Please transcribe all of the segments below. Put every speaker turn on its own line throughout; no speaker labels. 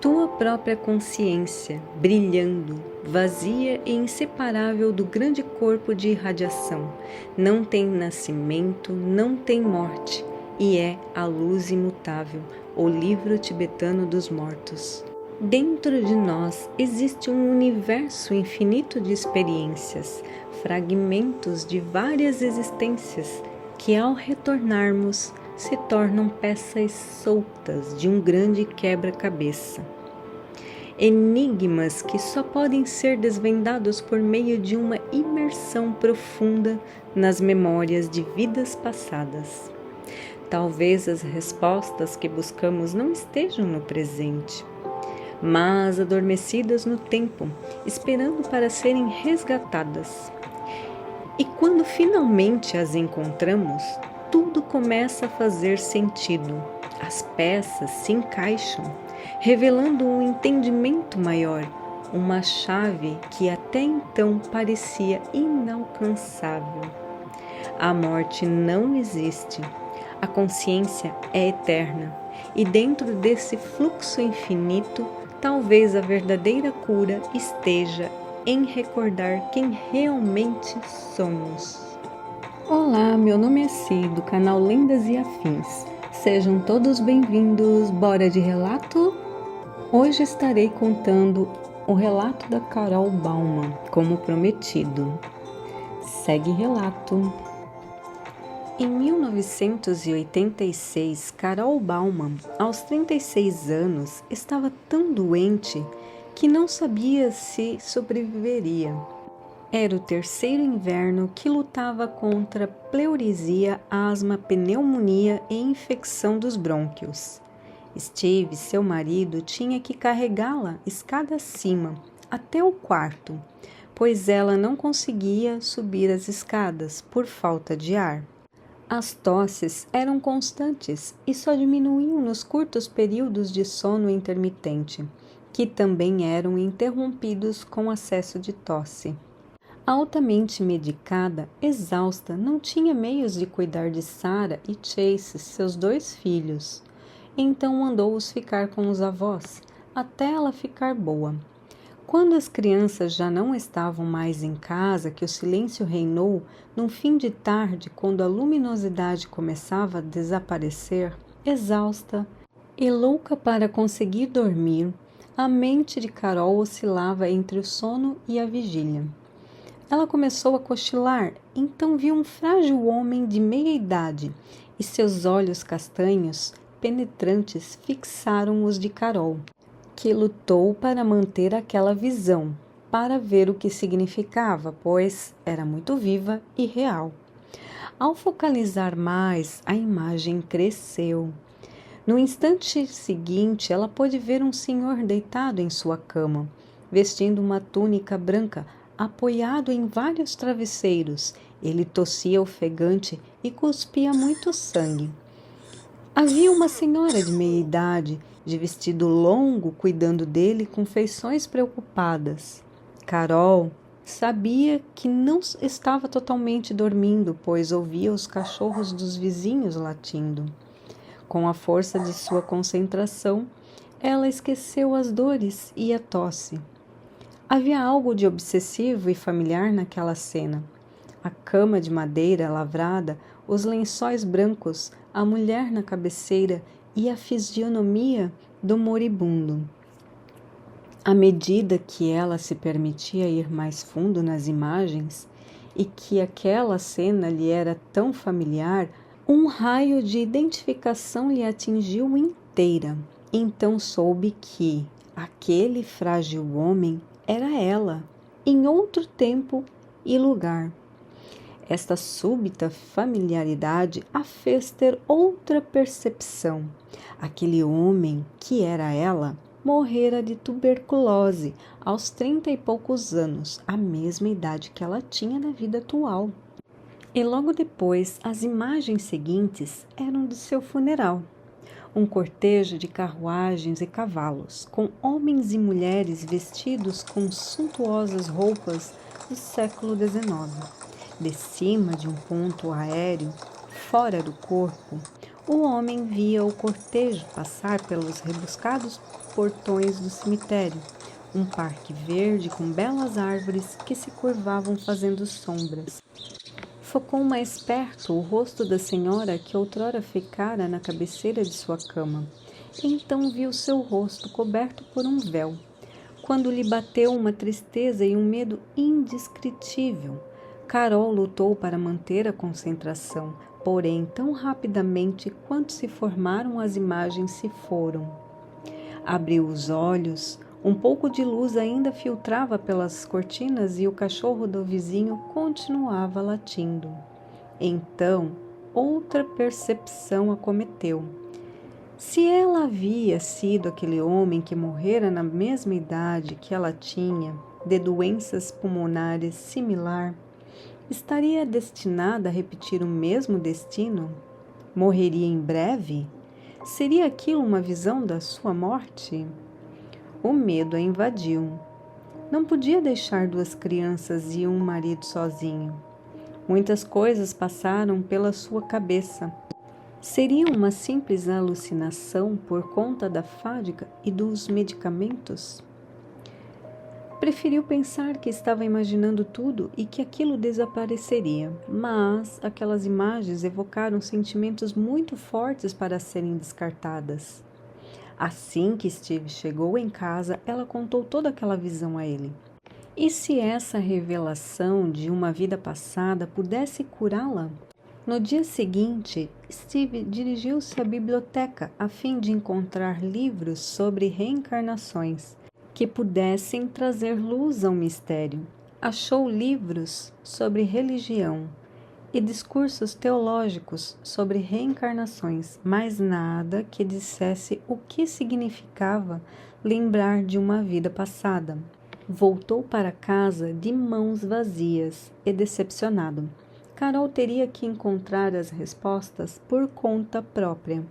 tua própria consciência, brilhando, vazia e inseparável do grande corpo de irradiação, não tem nascimento, não tem morte, e é a luz imutável, o livro tibetano dos mortos. Dentro de nós existe um universo infinito de experiências, fragmentos de várias existências, que ao retornarmos se tornam peças soltas de um grande quebra-cabeça. Enigmas que só podem ser desvendados por meio de uma imersão profunda nas memórias de vidas passadas. Talvez as respostas que buscamos não estejam no presente, mas adormecidas no tempo, esperando para serem resgatadas. E quando finalmente as encontramos, tudo começa a fazer sentido. As peças se encaixam, revelando um entendimento maior, uma chave que até então parecia inalcançável. A morte não existe. A consciência é eterna, e dentro desse fluxo infinito, talvez a verdadeira cura esteja em recordar quem realmente somos. Olá, meu nome é Si, do canal Lendas e Afins. Sejam todos bem-vindos, bora de relato? Hoje estarei contando o relato da Carol Bauman, como prometido. Segue relato. Em 1986, Carol Bauman, aos 36 anos, estava tão doente que não sabia se sobreviveria. Era o terceiro inverno que lutava contra pleurisia, asma, pneumonia e infecção dos brônquios. Steve, seu marido, tinha que carregá-la escada acima, até o quarto, pois ela não conseguia subir as escadas por falta de ar. As tosses eram constantes e só diminuíam nos curtos períodos de sono intermitente, que também eram interrompidos com acesso de tosse. Altamente medicada, exausta, não tinha meios de cuidar de Sarah e Chase, seus 2 filhos. Então mandou-os ficar com os avós, até ela ficar boa. Quando as crianças já não estavam mais em casa, que o silêncio reinou, num fim de tarde, quando a luminosidade começava a desaparecer, exausta e louca para conseguir dormir, a mente de Carol oscilava entre o sono e a vigília. Ela começou a cochilar, então viu um frágil homem de meia idade, e seus olhos castanhos, penetrantes, fixaram os de Carol, que lutou para manter aquela visão, para ver o que significava, pois era muito viva e real. Ao focalizar mais, a imagem cresceu. No instante seguinte, ela pôde ver um senhor deitado em sua cama, vestindo uma túnica branca, apoiado em vários travesseiros. Ele tossia ofegante e cuspia muito sangue. Havia uma senhora de meia idade, de vestido longo, cuidando dele com feições preocupadas. Carol sabia que não estava totalmente dormindo, pois ouvia os cachorros dos vizinhos latindo. Com a força de sua concentração, ela esqueceu as dores e a tosse. Havia algo de obsessivo e familiar naquela cena. A cama de madeira lavrada, os lençóis brancos, a mulher na cabeceira e a fisionomia do moribundo. À medida que ela se permitia ir mais fundo nas imagens e que aquela cena lhe era tão familiar, um raio de identificação lhe atingiu inteira. Então soube que aquele frágil homem era ela, em outro tempo e lugar. Esta súbita familiaridade a fez ter outra percepção. Aquele homem, que era ela, morrera de tuberculose aos 30 e poucos anos, a mesma idade que ela tinha na vida atual. E logo depois, as imagens seguintes eram de seu funeral. Um cortejo de carruagens e cavalos, com homens e mulheres vestidos com suntuosas roupas do século XIX. De cima de um ponto aéreo, fora do corpo, o homem via o cortejo passar pelos rebuscados portões do cemitério, um parque verde com belas árvores que se curvavam fazendo sombras. Focou mais perto o rosto da senhora que outrora ficara na cabeceira de sua cama. Então viu seu rosto coberto por um véu, quando lhe bateu uma tristeza e um medo indescritível. Carol lutou para manter a concentração, porém tão rapidamente quanto se formaram as imagens se foram. Abriu os olhos, um pouco de luz ainda filtrava pelas cortinas e o cachorro do vizinho continuava latindo. Então, outra percepção acometeu. Se ela havia sido aquele homem que morrera na mesma idade que ela tinha, de doenças pulmonares similar, estaria destinada a repetir o mesmo destino? Morreria em breve? Seria aquilo uma visão da sua morte? O medo a invadiu. Não podia deixar 2 crianças e um marido sozinho. Muitas coisas passaram pela sua cabeça. Seria uma simples alucinação por conta da fadiga e dos medicamentos? Preferiu pensar que estava imaginando tudo e que aquilo desapareceria, mas aquelas imagens evocaram sentimentos muito fortes para serem descartadas. Assim que Steve chegou em casa, ela contou toda aquela visão a ele. E se essa revelação de uma vida passada pudesse curá-la? No dia seguinte, Steve dirigiu-se à biblioteca a fim de encontrar livros sobre reencarnações que pudessem trazer luz ao mistério. Achou livros sobre religião e discursos teológicos sobre reencarnações, mas nada que dissesse o que significava lembrar de uma vida passada. Voltou para casa de mãos vazias e decepcionado. Carol teria que encontrar as respostas por conta própria.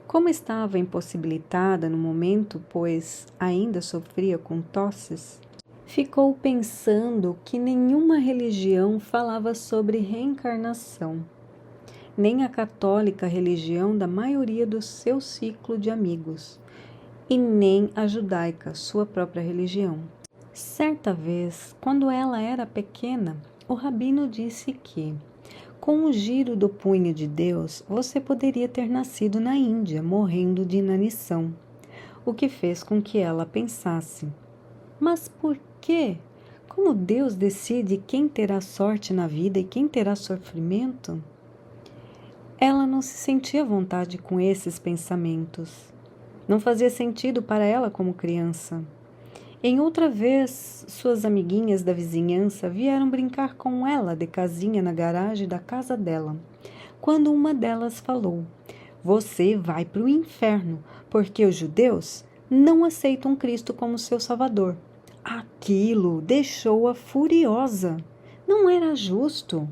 Como estava impossibilitada no momento, pois ainda sofria com tosses, ficou pensando que nenhuma religião falava sobre reencarnação, nem a católica religião da maioria do seu ciclo de amigos, e nem a judaica, sua própria religião. Certa vez, quando ela era pequena, o rabino disse que, com o giro do punho de Deus, você poderia ter nascido na Índia, morrendo de inanição, o que fez com que ela pensasse: mas por quê? Como Deus decide quem terá sorte na vida e quem terá sofrimento? Ela não se sentia à vontade com esses pensamentos. Não fazia sentido para ela como criança. Em outra vez, suas amiguinhas da vizinhança vieram brincar com ela de casinha na garagem da casa dela, quando uma delas falou: você vai para o inferno, porque os judeus não aceitam Cristo como seu salvador. Aquilo deixou-a furiosa. Não era justo.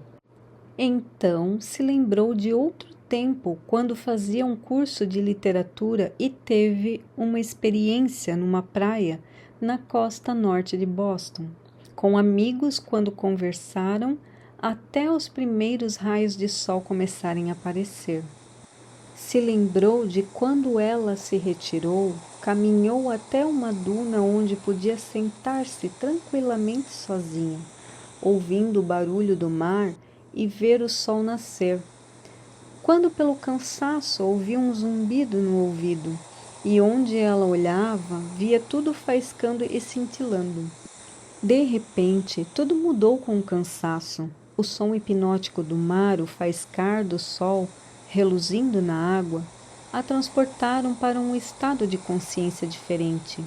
Então se lembrou de outro tempo, quando fazia um curso de literatura e teve uma experiência numa praia na costa norte de Boston, com amigos quando conversaram até os primeiros raios de sol começarem a aparecer. Se lembrou de quando ela se retirou, caminhou até uma duna onde podia sentar-se tranquilamente sozinha, ouvindo o barulho do mar e ver o sol nascer. Quando pelo cansaço ouvia um zumbido no ouvido, e onde ela olhava, via tudo faiscando e cintilando. De repente, tudo mudou com o cansaço. O som hipnótico do mar, o faiscar do sol, reluzindo na água, a transportaram para um estado de consciência diferente.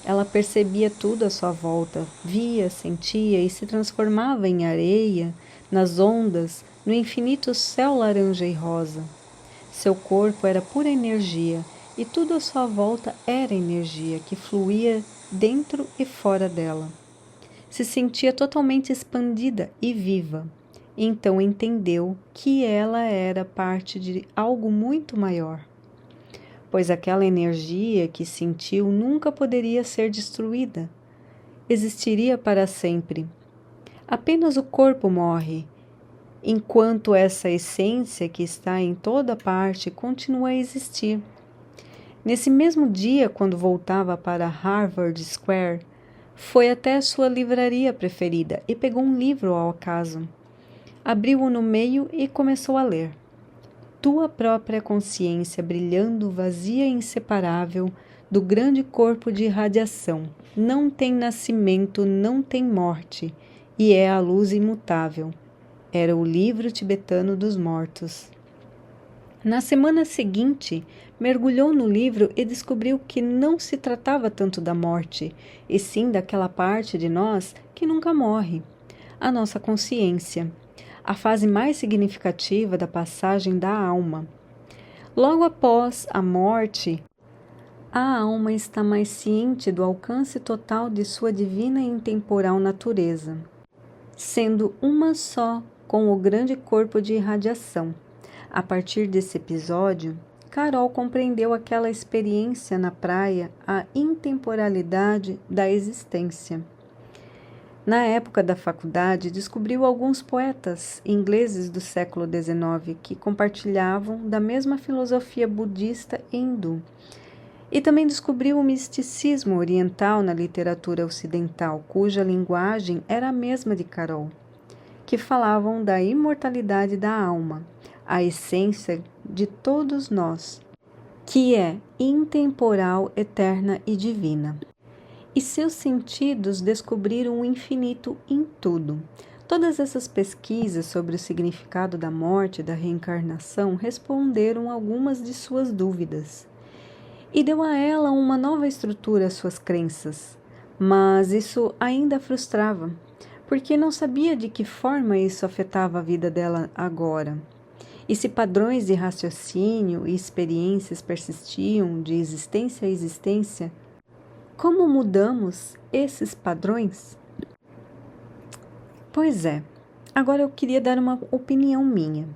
Ela percebia tudo à sua volta, via, sentia e se transformava em areia, nas ondas, no infinito céu laranja e rosa. Seu corpo era pura energia, e tudo à sua volta era energia que fluía dentro e fora dela. Se sentia totalmente expandida e viva. Então entendeu que ela era parte de algo muito maior, pois aquela energia que sentiu nunca poderia ser destruída. Existiria para sempre. Apenas o corpo morre, enquanto essa essência que está em toda parte continua a existir. Nesse mesmo dia, quando voltava para Harvard Square, foi até sua livraria preferida e pegou um livro ao acaso. Abriu-o no meio e começou a ler. Tua própria consciência brilhando vazia e inseparável do grande corpo de irradiação. Não tem nascimento, não tem morte, e é a luz imutável. Era o livro tibetano dos mortos. Na semana seguinte, mergulhou no livro e descobriu que não se tratava tanto da morte, e sim daquela parte de nós que nunca morre, a nossa consciência, a fase mais significativa da passagem da alma. Logo após a morte, a alma está mais ciente do alcance total de sua divina e intemporal natureza, sendo uma só com o grande corpo de irradiação. A partir desse episódio, Carol compreendeu aquela experiência na praia, a intemporalidade da existência. Na época da faculdade, descobriu alguns poetas ingleses do século XIX que compartilhavam da mesma filosofia budista e hindu. E também descobriu o misticismo oriental na literatura ocidental, cuja linguagem era a mesma de Carol, que falavam da imortalidade da alma, a essência de todos nós, que é intemporal, eterna e divina. E seus sentidos descobriram o infinito em tudo. Todas essas pesquisas sobre o significado da morte e da reencarnação responderam algumas de suas dúvidas e deu a ela uma nova estrutura às suas crenças. Mas isso ainda a frustrava, porque não sabia de que forma isso afetava a vida dela agora. E se padrões de raciocínio e experiências persistiam de existência a existência, como mudamos esses padrões? Pois é, agora eu queria dar uma opinião minha.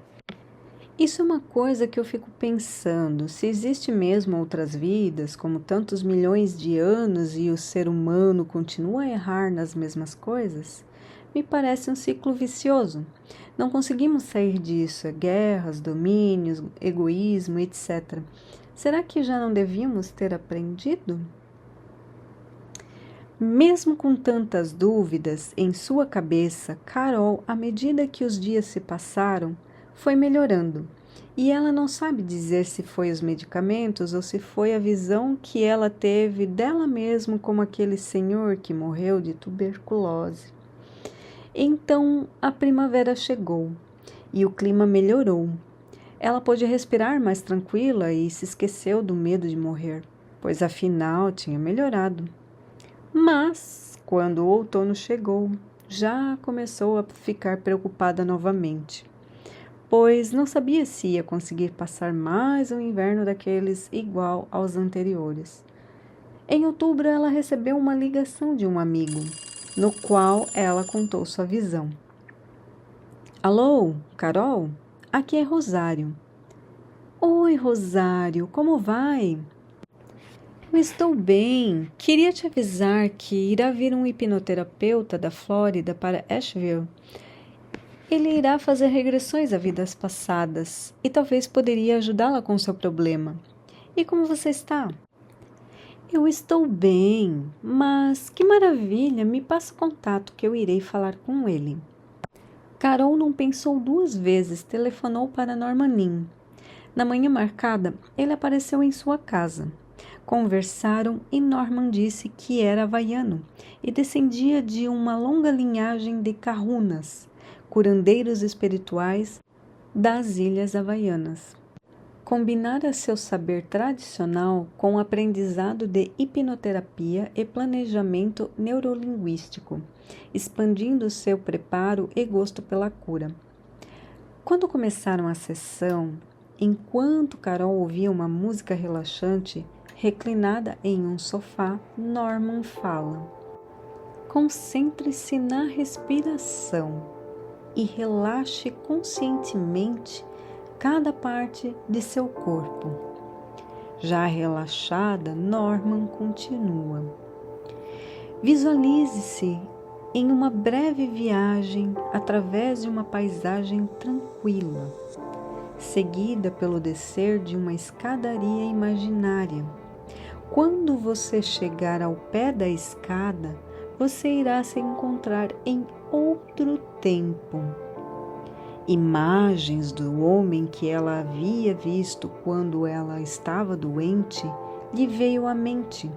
Isso é uma coisa que eu fico pensando, se existe mesmo outras vidas, como tantos milhões de anos e o ser humano continua a errar nas mesmas coisas, me parece um ciclo vicioso. Não conseguimos sair disso, guerras, domínios, egoísmo, etc. Será que já não devíamos ter aprendido? Mesmo com tantas dúvidas em sua cabeça, Carol, à medida que os dias se passaram, foi melhorando. E ela não sabe dizer se foi os medicamentos ou se foi a visão que ela teve dela mesma como aquele senhor que morreu de tuberculose. Então a primavera chegou e o clima melhorou. Ela pôde respirar mais tranquila e se esqueceu do medo de morrer, pois afinal tinha melhorado. Mas, quando o outono chegou, já começou a ficar preocupada novamente, pois não sabia se ia conseguir passar mais um inverno daqueles igual aos anteriores. Em outubro, ela recebeu uma ligação de um amigo, no qual ela contou sua visão. Alô, Carol? Aqui é Rosário. Oi, Rosário, como vai? Eu estou bem. Queria te avisar que irá vir um hipnoterapeuta da Flórida para Asheville. Ele irá fazer regressões a vidas passadas e talvez poderia ajudá-la com seu problema. E como você está? Eu estou bem, mas que maravilha! Me passa o contato que eu irei falar com ele. Carol não pensou duas vezes, telefonou para Norman Lin. Na manhã marcada, ele apareceu em sua casa. Conversaram e Norman disse que era havaiano e descendia de uma longa linhagem de kahunas, curandeiros espirituais das Ilhas Havaianas. Combinara seu saber tradicional com o aprendizado de hipnoterapia e planejamento neurolinguístico, expandindo seu preparo e gosto pela cura. Quando começaram a sessão, enquanto Carol ouvia uma música relaxante, reclinada em um sofá, Norman fala: concentre-se na respiração e relaxe conscientemente cada parte de seu corpo. Já relaxada, Norman continua: visualize-se em uma breve viagem através de uma paisagem tranquila, seguida pelo descer de uma escadaria imaginária. Quando você chegar ao pé da escada, você irá se encontrar em outro tempo. Imagens do homem que ela havia visto quando ela estava doente lhe veio à mente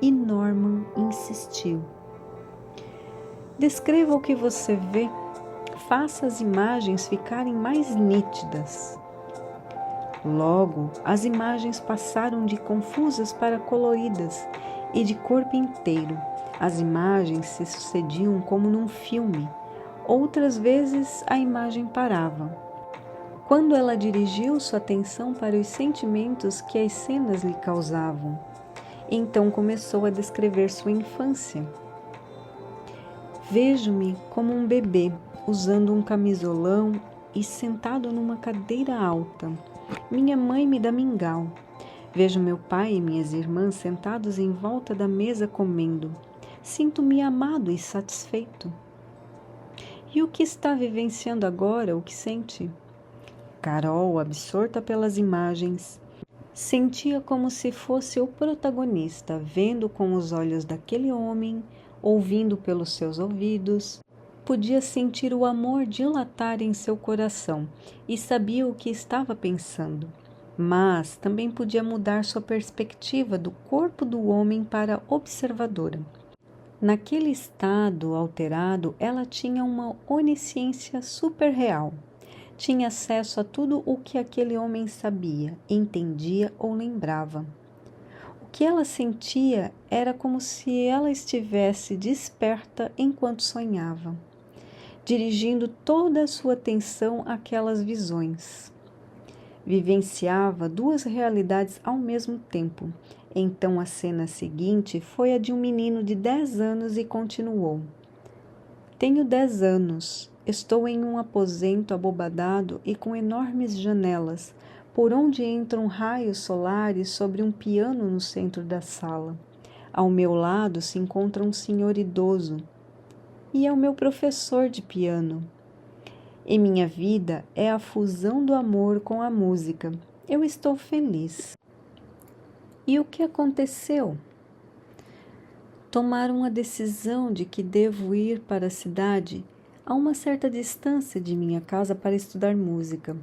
e Norman insistiu. Descreva o que você vê, faça as imagens ficarem mais nítidas. Logo, as imagens passaram de confusas para coloridas e de corpo inteiro. As imagens se sucediam como num filme. Outras vezes a imagem parava. Quando ela dirigiu sua atenção para os sentimentos que as cenas lhe causavam, então começou a descrever sua infância. Vejo-me como um bebê, usando um camisolão e sentado numa cadeira alta. Minha mãe me dá mingau. Vejo meu pai e minhas irmãs sentados em volta da mesa comendo. Sinto-me amado e satisfeito. E o que está vivenciando agora, o que sente? Carol, absorta pelas imagens, sentia como se fosse o protagonista, vendo com os olhos daquele homem, ouvindo pelos seus ouvidos. Podia sentir o amor dilatar em seu coração e sabia o que estava pensando. Mas também podia mudar sua perspectiva do corpo do homem para observadora. Naquele estado alterado, ela tinha uma onisciência superreal. Tinha acesso a tudo o que aquele homem sabia, entendia ou lembrava. O que ela sentia era como se ela estivesse desperta enquanto sonhava, dirigindo toda a sua atenção àquelas visões. Vivenciava duas realidades ao mesmo tempo. Então a cena seguinte foi a de um menino de 10 anos e continuou. Tenho 10 anos. Estou em um aposento abobadado e com enormes janelas, por onde entram raios solares sobre um piano no centro da sala. Ao meu lado se encontra um senhor idoso, e é o meu professor de piano. E minha vida é a fusão do amor com a música. Eu estou feliz. E o que aconteceu? Tomaram a decisão de que devo ir para a cidade a uma certa distância de minha casa para estudar música.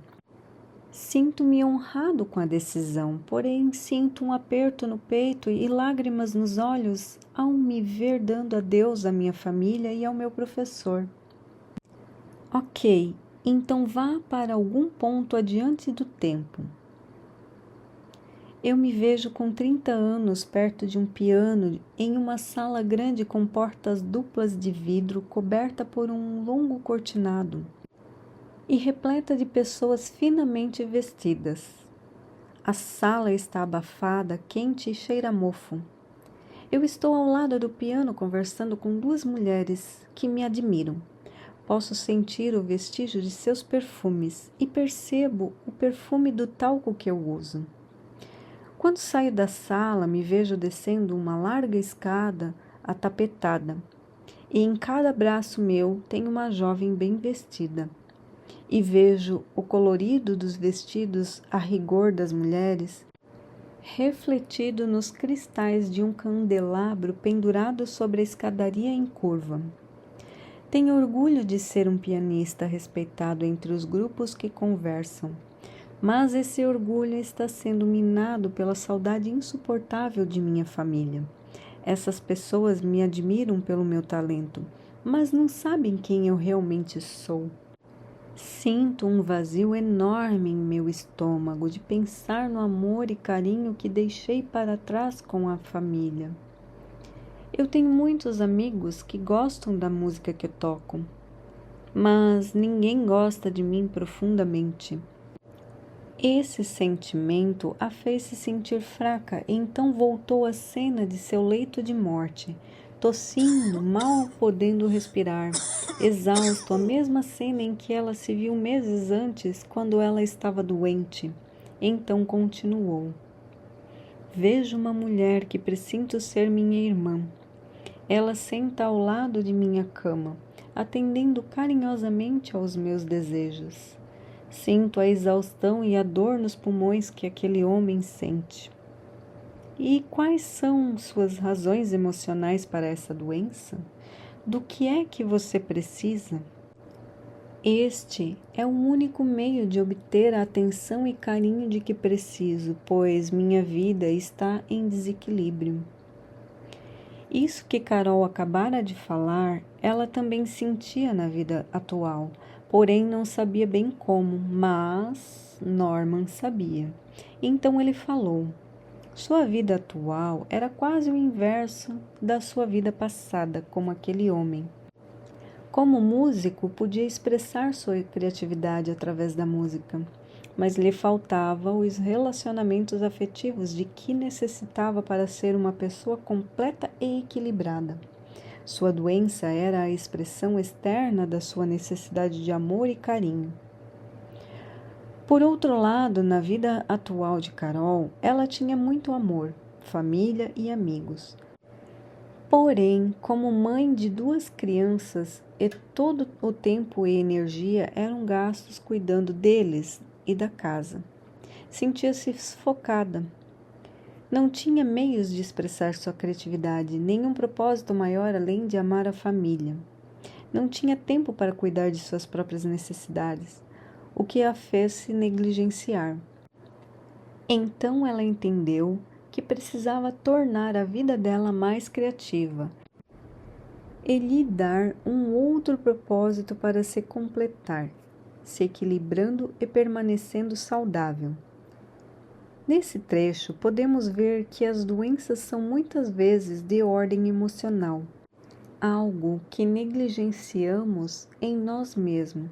Sinto-me honrado com a decisão, porém sinto um aperto no peito e lágrimas nos olhos ao me ver dando adeus à minha família e ao meu professor. Ok, então vá para algum ponto adiante do tempo. Eu me vejo com 30 anos perto de um piano em uma sala grande com portas duplas de vidro coberta por um longo cortinado e repleta de pessoas finamente vestidas. A sala está abafada, quente e cheira a mofo. Eu estou ao lado do piano conversando com duas mulheres que me admiram. Posso sentir o vestígio de seus perfumes e percebo o perfume do talco que eu uso. Quando saio da sala, me vejo descendo uma larga escada atapetada, e em cada braço meu tem uma jovem bem vestida. E vejo o colorido dos vestidos a rigor das mulheres, refletido nos cristais de um candelabro pendurado sobre a escadaria em curva. Tenho orgulho de ser um pianista respeitado entre os grupos que conversam. Mas esse orgulho está sendo minado pela saudade insuportável de minha família. Essas pessoas me admiram pelo meu talento, mas não sabem quem eu realmente sou. Sinto um vazio enorme em meu estômago de pensar no amor e carinho que deixei para trás com a família. Eu tenho muitos amigos que gostam da música que eu toco, mas ninguém gosta de mim profundamente. Esse sentimento a fez se sentir fraca e então voltou à cena de seu leito de morte, tossindo, mal podendo respirar, exausto, a mesma cena em que ela se viu meses antes, quando ela estava doente. Então continuou. Vejo uma mulher que presinto ser minha irmã. Ela senta ao lado de minha cama, atendendo carinhosamente aos meus desejos. Sinto a exaustão e a dor nos pulmões que aquele homem sente. E quais são suas razões emocionais para essa doença? Do que é que você precisa? Este é o único meio de obter a atenção e carinho de que preciso, pois minha vida está em desequilíbrio. Isso que Carol acabara de falar, ela também sentia na vida atual, porém não sabia bem como, mas Norman sabia. Então ele falou: sua vida atual era quase o inverso da sua vida passada, como aquele homem. Como músico, podia expressar sua criatividade através da música, mas lhe faltava os relacionamentos afetivos de que necessitava para ser uma pessoa completa e equilibrada. Sua doença era a expressão externa da sua necessidade de amor e carinho. Por outro lado, na vida atual de Carol, ela tinha muito amor, família e amigos. Porém, como mãe de 2 crianças, e todo o tempo e energia eram gastos cuidando deles e da casa. Sentia-se sufocada. Não tinha meios de expressar sua criatividade, nenhum propósito maior além de amar a família. Não tinha tempo para cuidar de suas próprias necessidades, o que a fez se negligenciar. Então ela entendeu que precisava tornar a vida dela mais criativa e lhe dar um outro propósito para se completar, se equilibrando e permanecendo saudável. Nesse trecho, podemos ver que as doenças são muitas vezes de ordem emocional, algo que negligenciamos em nós mesmos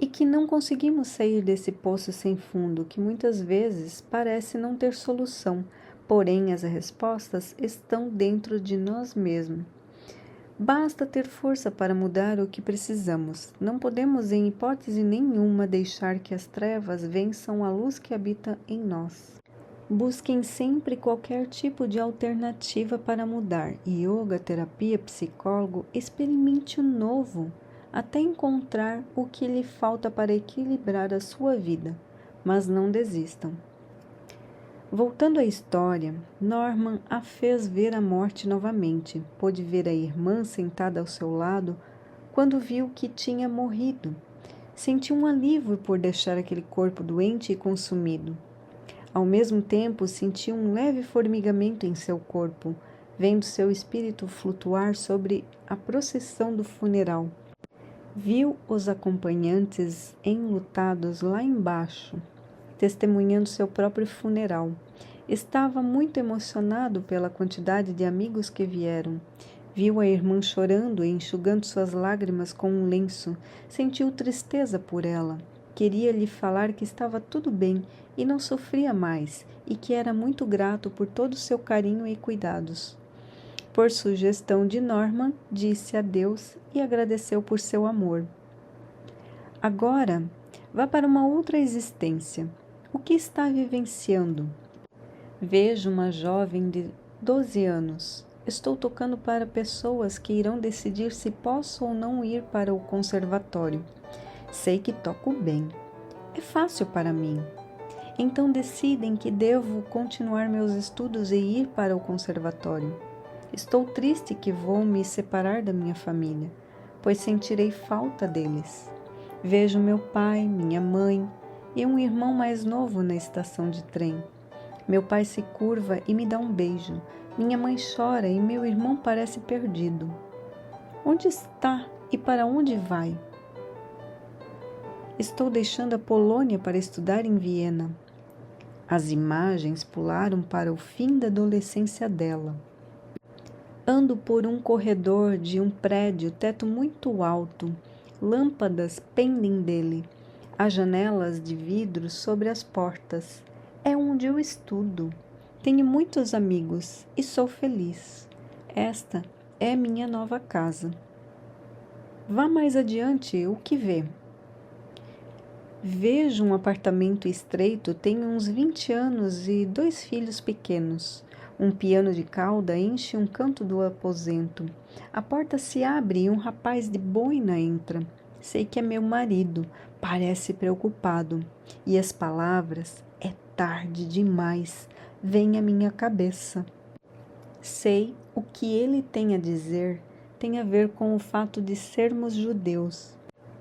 e que não conseguimos sair desse poço sem fundo, que muitas vezes parece não ter solução, porém as respostas estão dentro de nós mesmos. Basta ter força para mudar o que precisamos. Não podemos, em hipótese nenhuma, deixar que as trevas vençam a luz que habita em nós. Busquem sempre qualquer tipo de alternativa para mudar. Yoga, terapia, psicólogo, experimente o novo, até encontrar o que lhe falta para equilibrar a sua vida. Mas não desistam. Voltando à história, Norman a fez ver a morte novamente. Pôde ver a irmã sentada ao seu lado quando viu que tinha morrido. Sentiu um alívio por deixar aquele corpo doente e consumido. Ao mesmo tempo, sentiu um leve formigamento em seu corpo, vendo seu espírito flutuar sobre a procissão do funeral. Viu os acompanhantes enlutados lá embaixo, testemunhando seu próprio funeral. Estava muito emocionado pela quantidade de amigos que vieram. Viu a irmã chorando e enxugando suas lágrimas com um lenço. Sentiu tristeza por ela. Queria lhe falar que estava tudo bem e não sofria mais, e que era muito grato por todo o seu carinho e cuidados. Por sugestão de Norman, disse adeus e agradeceu por seu amor. Agora, vá para uma outra existência. O que está vivenciando? Vejo uma jovem de 12 anos. Estou tocando para pessoas que irão decidir se posso ou não ir para o conservatório. Sei que toco bem. É fácil para mim. Então decidem que devo continuar meus estudos e ir para o conservatório. Estou triste que vou me separar da minha família, pois sentirei falta deles. Vejo meu pai, minha mãe e um irmão mais novo na estação de trem. Meu pai se curva e me dá um beijo. Minha mãe chora e meu irmão parece perdido. Onde está e para onde vai? Estou deixando a Polônia para estudar em Viena. As imagens pularam para o fim da adolescência dela. Ando por um corredor de um prédio, teto muito alto. Lâmpadas pendem dele. Há janelas de vidro sobre as portas. É onde eu estudo. Tenho muitos amigos e sou feliz. Esta é minha nova casa. Vá mais adiante, o que vê? Vejo um apartamento estreito, tenho uns 20 anos e 2 filhos pequenos. Um piano de cauda enche um canto do aposento. A porta se abre e um rapaz de boina entra. Sei que é meu marido, parece preocupado. E as palavras, é tarde demais, vêm à minha cabeça. Sei o que ele tem a dizer tem a ver com o fato de sermos judeus.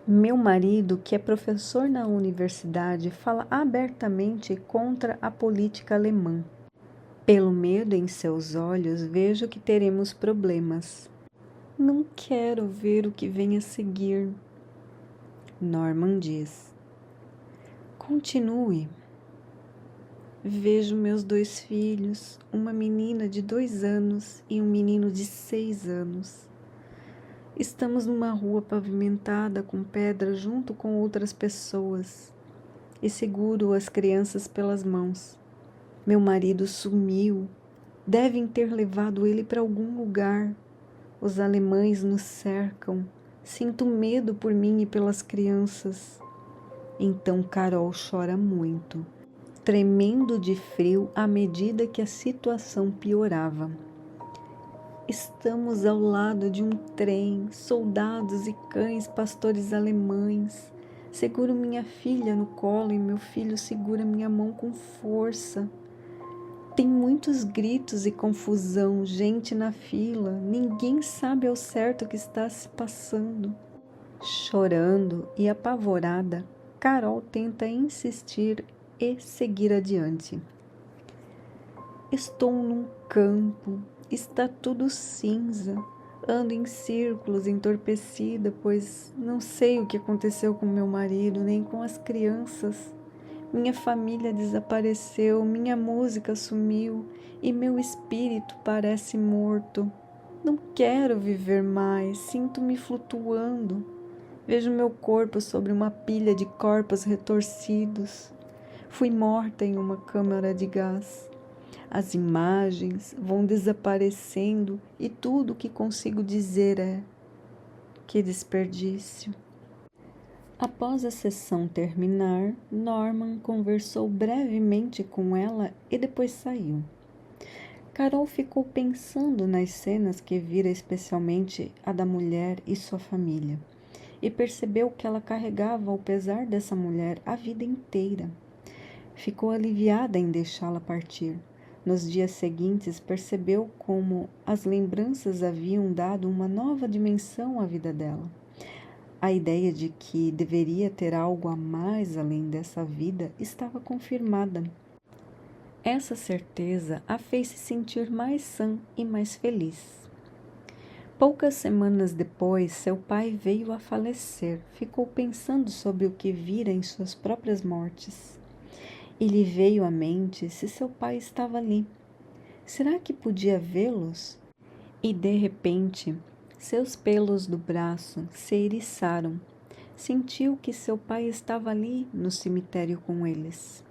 Meu marido, que é professor na universidade, fala abertamente contra a política alemã. Pelo medo em seus olhos, vejo que teremos problemas. Não quero ver o que vem a seguir. Norman diz. Continue. Vejo meus 2 filhos, uma menina de 2 anos e um menino de 6 anos. Estamos numa rua pavimentada com pedra junto com outras pessoas e seguro as crianças pelas mãos. Meu marido sumiu. Devem ter levado ele para algum lugar. Os alemães nos cercam. Sinto medo por mim e pelas crianças. Então Carol chora muito, tremendo de frio à medida que a situação piorava. Estamos ao lado de um trem, soldados e cães pastores alemães. Seguro minha filha no colo e meu filho segura minha mão com força. Tem muitos gritos e confusão, gente na fila. Ninguém sabe ao certo o que está se passando. Chorando e apavorada, Carol tenta insistir e seguir adiante. Estou num campo, está tudo cinza. Ando em círculos, entorpecida, pois não sei o que aconteceu com meu marido, nem com as crianças. Minha família desapareceu, minha música sumiu e meu espírito parece morto. Não quero viver mais, sinto-me flutuando. Vejo meu corpo sobre uma pilha de corpos retorcidos. Fui morta em uma câmara de gás. As imagens vão desaparecendo e tudo o que consigo dizer é: que desperdício. Após a sessão terminar, Norman conversou brevemente com ela e depois saiu. Carol ficou pensando nas cenas que vira, especialmente a da mulher e sua família, e percebeu que ela carregava o pesar dessa mulher a vida inteira. Ficou aliviada em deixá-la partir. Nos dias seguintes, percebeu como as lembranças haviam dado uma nova dimensão à vida dela. A ideia de que deveria ter algo a mais além dessa vida estava confirmada. Essa certeza a fez se sentir mais sã e mais feliz. Poucas semanas depois, seu pai veio a falecer. Ficou pensando sobre o que vira em suas próprias mortes. E lhe veio à mente se seu pai estava ali. Será que podia vê-los? E de repente, seus pelos do braço se eriçaram. Sentiu que seu pai estava ali no cemitério com eles.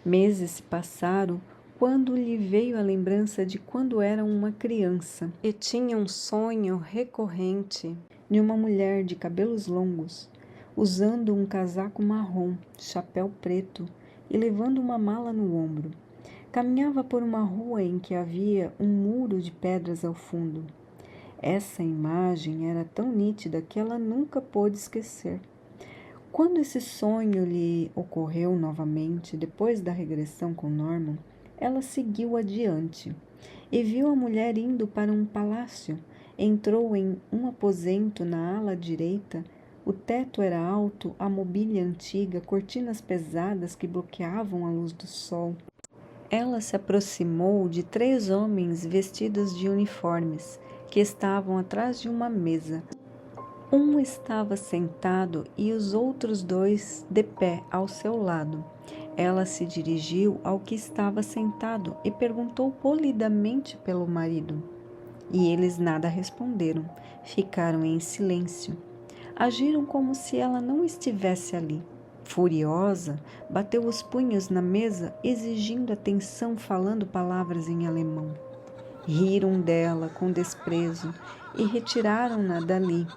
Meses se passaram quando lhe veio a lembrança de quando era uma criança e tinha um sonho recorrente de uma mulher de cabelos longos, usando um casaco marrom, chapéu preto e levando uma mala no ombro. Caminhava por uma rua em que havia um muro de pedras ao fundo. Essa imagem era tão nítida que ela nunca pôde esquecer. Quando esse sonho lhe ocorreu novamente, depois da regressão com Norman, ela seguiu adiante e viu a mulher indo para um palácio. Entrou em um aposento na ala direita. O teto era alto, a mobília antiga, cortinas pesadas que bloqueavam a luz do sol. Ela se aproximou de 3 homens vestidos de uniformes, que estavam atrás de uma mesa. Um estava sentado e os outros 2 de pé ao seu lado. Ela se dirigiu ao que estava sentado e perguntou polidamente pelo marido. E eles nada responderam, ficaram em silêncio. Agiram como se ela não estivesse ali. Furiosa, bateu os punhos na mesa, exigindo atenção, falando palavras em alemão. Riram dela com desprezo e retiraram-na dali,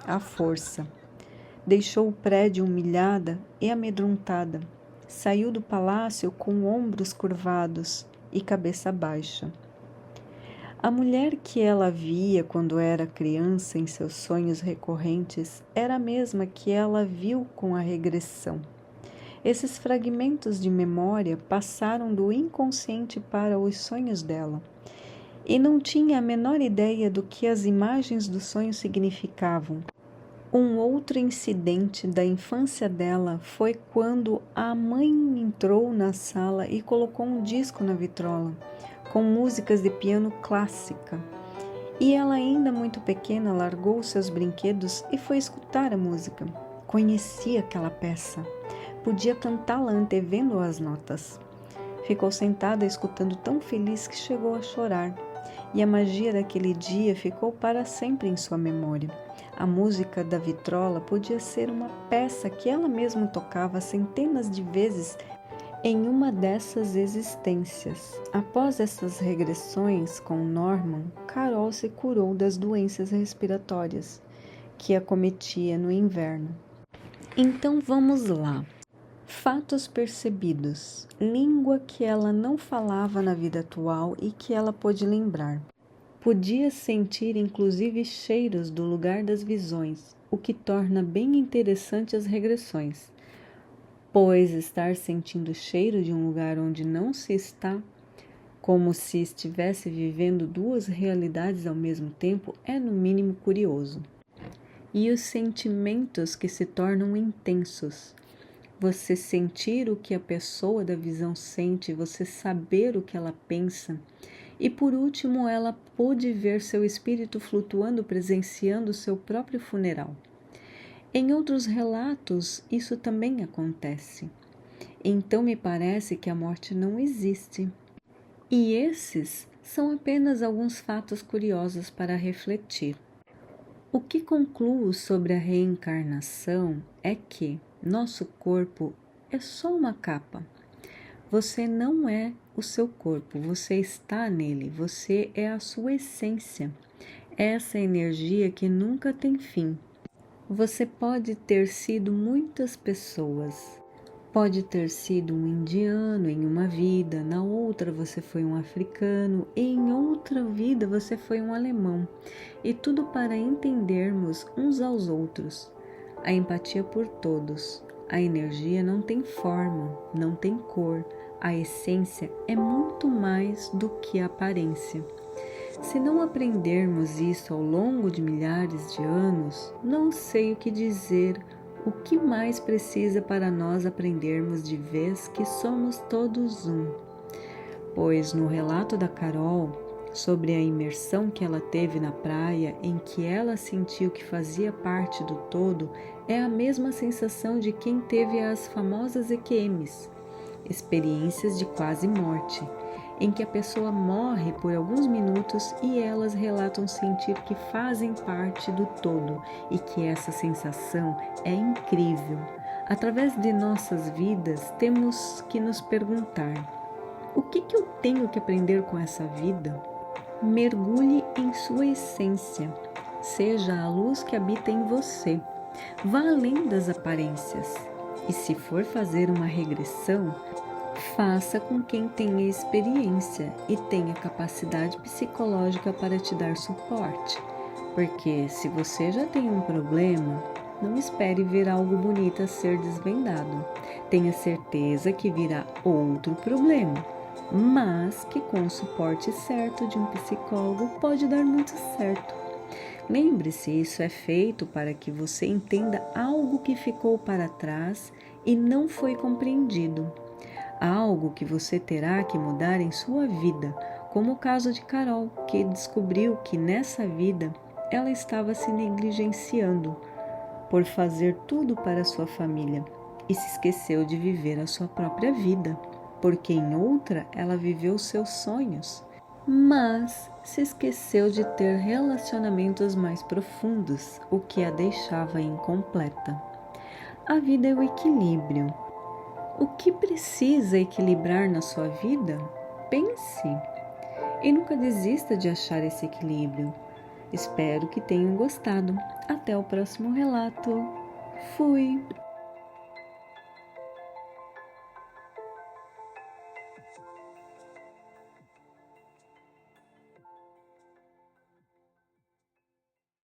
à força. Deixou o prédio humilhada e amedrontada. Saiu do palácio com ombros curvados e cabeça baixa. A mulher que ela via quando era criança em seus sonhos recorrentes era a mesma que ela viu com a regressão. Esses fragmentos de memória passaram do inconsciente para os sonhos dela, e não tinha a menor ideia do que as imagens do sonho significavam. Um outro incidente da infância dela foi quando a mãe entrou na sala e colocou um disco na vitrola, com músicas de piano clássica. E ela, ainda muito pequena, largou seus brinquedos e foi escutar a música. Conhecia aquela peça. Podia cantá-la antevendo as notas. Ficou sentada escutando tão feliz que chegou a chorar. E a magia daquele dia ficou para sempre em sua memória. A música da vitrola podia ser uma peça que ela mesma tocava centenas de vezes em uma dessas existências. Após essas regressões com Norman, Carol se curou das doenças respiratórias que a acometia no inverno. Então vamos lá. Fatos percebidos. Língua que ela não falava na vida atual e que ela pôde lembrar. Podia sentir inclusive cheiros do lugar das visões, o que torna bem interessante as regressões, pois estar sentindo o cheiro de um lugar onde não se está, como se estivesse vivendo duas realidades ao mesmo tempo, é no mínimo curioso. E os sentimentos que se tornam intensos. Você sentir o que a pessoa da visão sente, você saber o que ela pensa. E por último, ela pôde ver seu espírito flutuando, presenciando seu próprio funeral. Em outros relatos, isso também acontece. Então me parece que a morte não existe. E esses são apenas alguns fatos curiosos para refletir. O que concluo sobre a reencarnação é que nosso corpo é só uma capa. Você não é o seu corpo, você está nele, você é a sua essência, essa energia que nunca tem fim. Você pode ter sido muitas pessoas. Pode ter sido um indiano em uma vida, na outra você foi um africano e em outra vida você foi um alemão. E tudo para entendermos uns aos outros. A empatia por todos. A energia não tem forma, não tem cor. A essência é muito mais do que a aparência. Se não aprendermos isso ao longo de milhares de anos, não sei o que dizer. O que mais precisa para nós aprendermos de vez que somos todos um? Pois no relato da Carol, sobre a imersão que ela teve na praia, em que ela sentiu que fazia parte do todo, é a mesma sensação de quem teve as famosas EQMs, experiências de quase morte, em que a pessoa morre por alguns minutos e elas relatam sentir que fazem parte do todo e que essa sensação é incrível. Através de nossas vidas, temos que nos perguntar: o que eu tenho que aprender com essa vida? Mergulhe em sua essência, seja a luz que habita em você. Vá além das aparências. E se for fazer uma regressão, faça com quem tenha experiência e tenha capacidade psicológica para te dar suporte. Porque se você já tem um problema, não espere ver algo bonito a ser desvendado. Tenha certeza que virá outro problema, mas que com o suporte certo de um psicólogo pode dar muito certo. Lembre-se, isso é feito para que você entenda algo que ficou para trás e não foi compreendido. Algo que você terá que mudar em sua vida, como o caso de Carol, que descobriu que nessa vida ela estava se negligenciando por fazer tudo para sua família e se esqueceu de viver a sua própria vida, porque em outra ela viveu seus sonhos, mas se esqueceu de ter relacionamentos mais profundos, o que a deixava incompleta. A vida é o equilíbrio. O que precisa equilibrar na sua vida? Pense e nunca desista de achar esse equilíbrio. Espero que tenham gostado. Até o próximo relato. Fui!